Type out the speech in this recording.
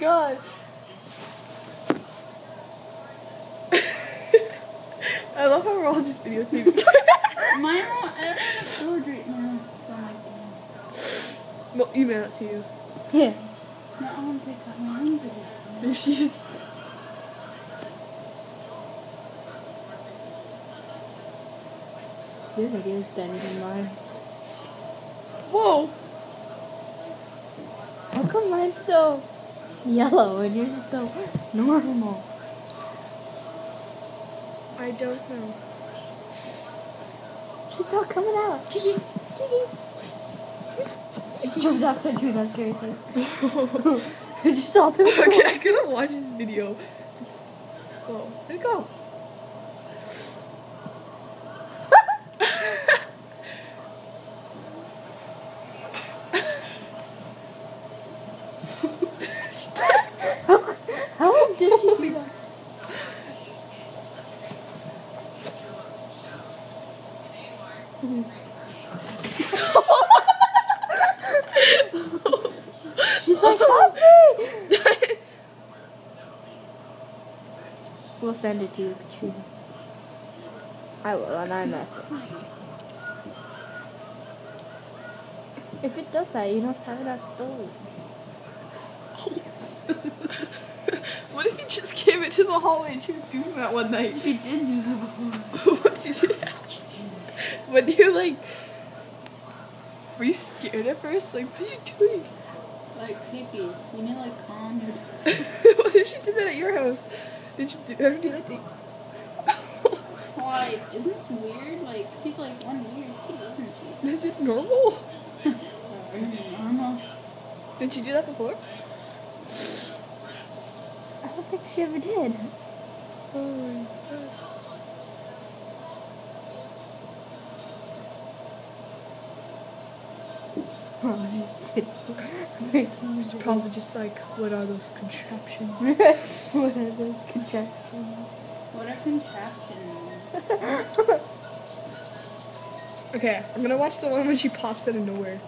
god. I love how we're all just videotaping. Mine won't, I don't have storage right now, so I'm like, damn. We'll email it to you. Yeah. No, I want to pick up my own video. There she is. Your video is better than mine. Whoa. How come mine's so yellow and yours is so normal? I don't know. She's not coming out. Kiki. She jumps outside too, that's scary too. Just all through the Okay, I couldn't watch this video. Whoa, where'd it go? How did she do that? She's like, help me! We'll send it to you, Katrina. I will, on iMessage. If it does that, you don't have enough storage. What if you just came into the hallway and she was doing that one night? She did do that before. What did you When you like, were you scared at first? Like, what are you doing? Like, Kiki, you need to, like, calm down. What if she did that at your house? Did you ever do that thing? Why? Isn't this weird? Like, she's like one weird kid, isn't she? Is it normal? Normal. Did she do that before? I don't think she ever did. Oh my gosh. Oh, she's sitting making It's probably just like, what are those contraptions? What are those contractions? What are contraptions? Okay, I'm gonna watch the one when she pops out of nowhere.